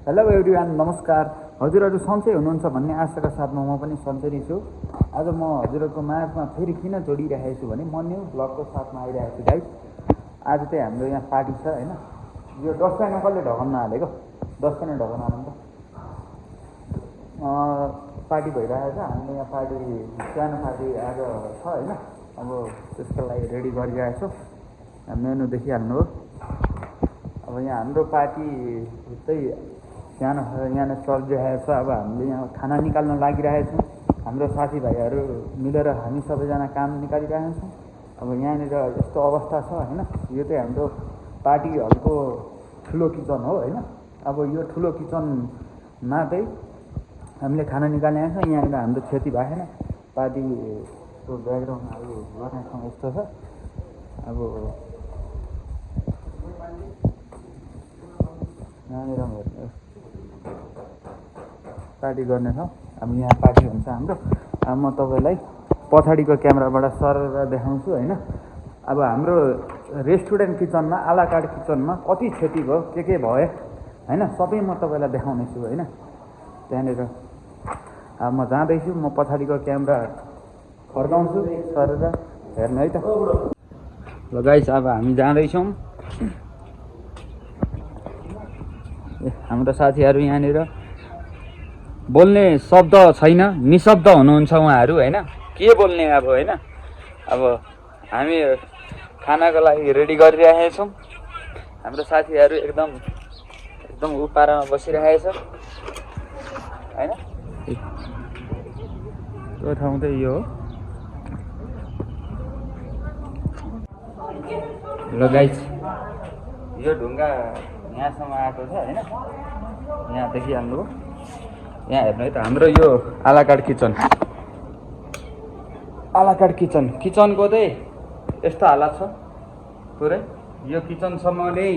Hello everyone, नमस्कार। हजुरहरू सन्चै हुनुहुन्छ भन्ने आशाका साथमा म पनि सन्चै नै छु। आज म हजुरहरूको माझमा फेरि किन जोडिरहेको छु भने म न्यू ब्लगको साथमा आइरहेको छु गाइस। आज चाहिँ हाम्रो यहाँ पार्टी छ हैन। यो डस्टबिनमा कसले ढकन्न हालेको? डस्टबिन ढकन्न हाल्नु त। पार्टी भइरहेको छ हाम्रो यहाँ। पार्टी सानो पार्टी आज छ हैन। अब त्यसको लागि रेडी गरिरहेको छु। मेनु देखिहाल्नु हो। अब यहाँ हाम्रो पार्टी चाहिँ सानो यहाँ चलिरहेको छ। अब हामीले यहाँ खाना निकाल्न लागिरहेको छौँ। हाम्रो साथीभाइहरू मिलेर हामी सबैजना काम निकालिरहेका छौँ। अब यहाँनिर यस्तो अवस्था छ हैन। यो चाहिँ हाम्रो पार्टी हलको ठुलो किचन हो हैन। अब यो ठुलो किचनमा चाहिँ हामीले खाना निकालेका छौँ। यहाँनिर हाम्रो क्षति भएन। पार्टीको ब्याकग्राउन्डहरू गर्नेसँग यस्तो छ। अब यहाँनिर पार्टी गर्नेछौँ। अब यहाँ पार्टी हुन्छ हाम्रो। अब म तपाईँलाई पछाडिको क्यामेराबाट सरेर देखाउँछु हैन। अब हाम्रो रेस्टुरेन्ट किचनमा, आलाकार्ट किचनमा कति क्षति भयो, के भयो हैन, सबै म तपाईँलाई देखाउनेछु हैन। त्यहाँनिर अब म जाँदैछु। म पछाडिको क्यामेरा फर्काउँछु सरेर हेर्नु है त। ल गाइस, अब हामी जाँदैछौँ। हाम्रो साथीहरू यहाँनिर बोल्ने शब्द छैन, निशब्द हुनुहुन्छ उहाँहरू हैन। के बोल्ने अब हैन। अब हामी खानाको लागि रेडी गरिरहेका छौँ। हाम्रो साथीहरू एकदम उपारमा बसिरहेको छ हैन। त्यो ठाउँ चाहिँ यो हो। ल गाइस, यो ढुङ्गा यहाँसम्म आएको छ हैन। यहाँ देखिहाल्नु हो। यहाँ हेर्नु है त, हाम्रो यो आलाकार्ट किचनको चाहिँ यस्तो हालत छ पुरै। यो किचनसम्म नै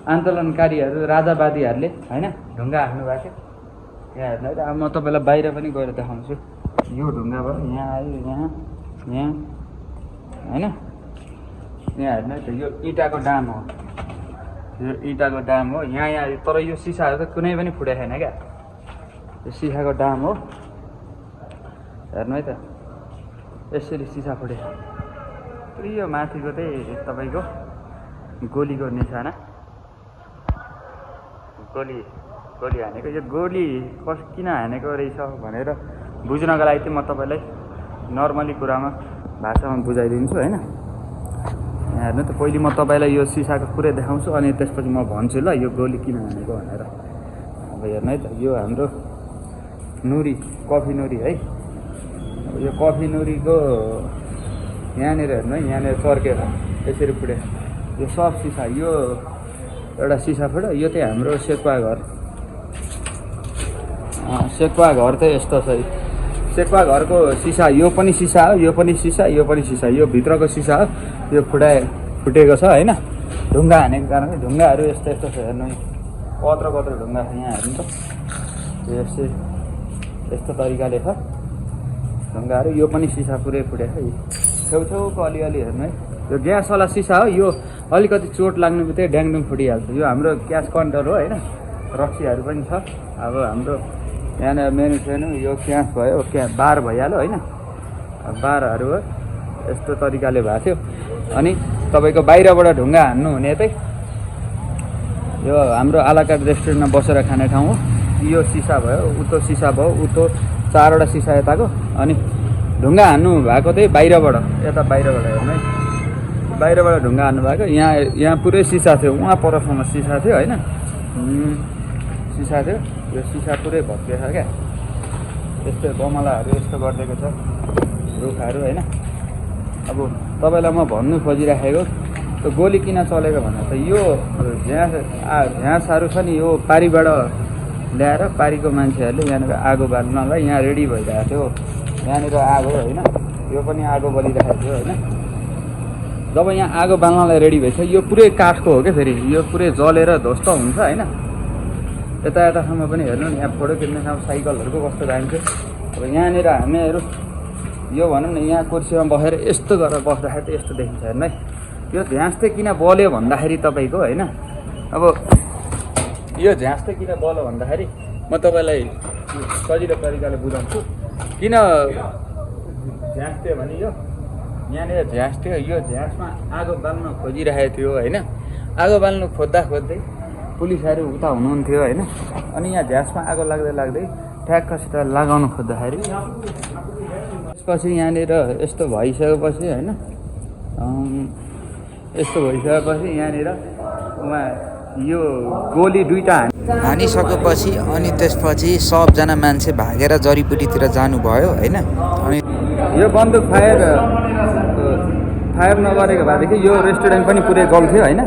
आन्दोलनकारीहरू, राजावादीहरूले हैन ढुङ्गा हाल्नु भएको। यहाँ हेर्नु है त। अब म तपाईँलाई बाहिर पनि गएर देखाउँछु। यो ढुङ्गा भयो, यहाँ आयो, यहाँ हैन। यहाँ हेर्नु है त, यो इँटाको डाम हो। यो इँटाको डाम हो यहाँ। तर यो सिसाहरू त कुनै पनि फुटेको छैन क्या। यो सिसाको डाम हो। हेर्नु है त, यसरी सिसा फुटे। यो माथिको चाहिँ तपाईँको गोलीको निशाना। गोली हानेको। यो गोली किन हानेको रहेछ भनेर बुझ्नको लागि चाहिँ म तपाईँलाई नर्मली कुरामा भाषामा बुझाइदिन्छु हैन। यहाँ हेर्नु त, पहिले म तपाईँलाई यो सिसाको पुरै देखाउँछु अनि त्यसपछि म भन्छु ल यो गोली किन हानेको भनेर। अब हेर्नु है त, यो हाम्रो नुरी, कफी नुरी है। अब यो कफी नुरीको यहाँनिर हेर्नु है, यहाँनिर चर्केर यसरी फुट्यो। यो सब सिसा, यो एउटा सिसा फुट्यो। यो चाहिँ हाम्रो सेकुवा घर चाहिँ यस्तो छ। सेकुवा घरको सिसा, यो पनि सिसा हो, यो पनि सिसा, यो पनि सिसा। यो भित्रको सिसा हो, यो फुटेको छ हैन। ढुङ्गा हानेको कारणले। ढुङ्गाहरू यस्तो छ हेर्नु। कत्रो ढुङ्गा छ यहाँ हेर्नु त। यस्तो तरिकाले छ ढुङ्गाहरू। यो पनि सिसा पुरै फुटेको छ। छेउछेउको अलिअलि हेर्नु है। यो ग्यासवाला सिसा हो। यो अलिकति चोट लाग्नु बित्तिकै ड्याङडुङ फुटिहाल्छ। यो हाम्रो ग्यास कन्ट्रोल हो हैन। रक्सीहरू पनि छ। अब हाम्रो यहाँनिर मेनु यो ग्यास भयो, बार भइहाल्यो हैन। बारहरू हो। यस्तो तरिकाले भएको थियो। अनि तपाईँको बाहिरबाट ढुङ्गा हान्नु हुने चाहिँ यो हाम्रो आलाकार्ट रेस्टुरेन्टमा बसेर खाने ठाउँ हो। यो सिसा भयो, उतो सिसा भयो, उतो 4वटा सिसा यताको। अनि ढुङ्गा हान्नु भएको चाहिँ बाहिरबाट, यता बाहिरबाट हेर्नु है। बाहिरबाट ढुङ्गा हान्नु भएको। यहाँ पुरै सिसा थियो। उहाँ परसम्म सिसा थियो हैन। सिसा थियो। यो सिसा पुरै भत्किएको छ क्या। यस्तो गमलाहरू यस्तो गरिदिएको छ, रुखहरू हैन। अब तपाईँलाई म भन्नु खोजिराखेको, त्यो गोली किन चलेको भने त यो भ्यासहरू छ नि, यो पारीबाट ल्याएर पारीको मान्छेहरूले यहाँनिर आगो बाल्नलाई यहाँ रेडी भइरहेको थियो। यहाँनिर आगो हैन, यो पनि आगो बलिरहेको थियो हैन। जब यहाँ आगो बाल्नलाई रेडी भएछ, यो पुरै काठको हो क्या। फेरि यो पुरै जलेर ध्वस्त हुन्छ हैन। यतासम्म पनि हेर्नु नि, यहाँ फोटो खिच्नेसम्म साइकलहरूको कस्तो जान्थ्यो। अब यहाँनिर हामीहरू यो भनौँ न, यहाँ कुर्सीमा बसेर यस्तो गरेर बस्दाखेरि त यस्तो देखिन्छ हेर्नु है। यो भ्यास चाहिँ किन बल्यो भन्दाखेरि तपाईँको हैन। अब यो झ्यास चाहिँ किन बल्यो भन्दाखेरि म तपाईँलाई सजिलो तरिकाले बुझाउँछु किन झ्यास थियो भने यो यहाँनिर झ्यास थियो यो झ्यासमा आगो बाल्न खोजिरहेको थियो होइन आगो बाल्नु खोज्दै पुलिसहरू उता हुनुहुन्थ्यो होइन अनि यहाँ झ्यासमा आगो लाग्दै ठ्याक्कसित लगाउन खोज्दाखेरि त्यसपछि यहाँनिर यस्तो भइसकेपछि होइन यस्तो भइसकेपछि यहाँनिर उहाँ यो गोली दुईटा हानिसकेपछि अनि त्यसपछि सबजना मान्छे भागेर जडीबुटीतिर जानुभयो होइन अनि यो बन्दुक फायर नगरेको भएदेखि यो रेस्टुरेन्ट पनि पुरै गल्थ्यो होइन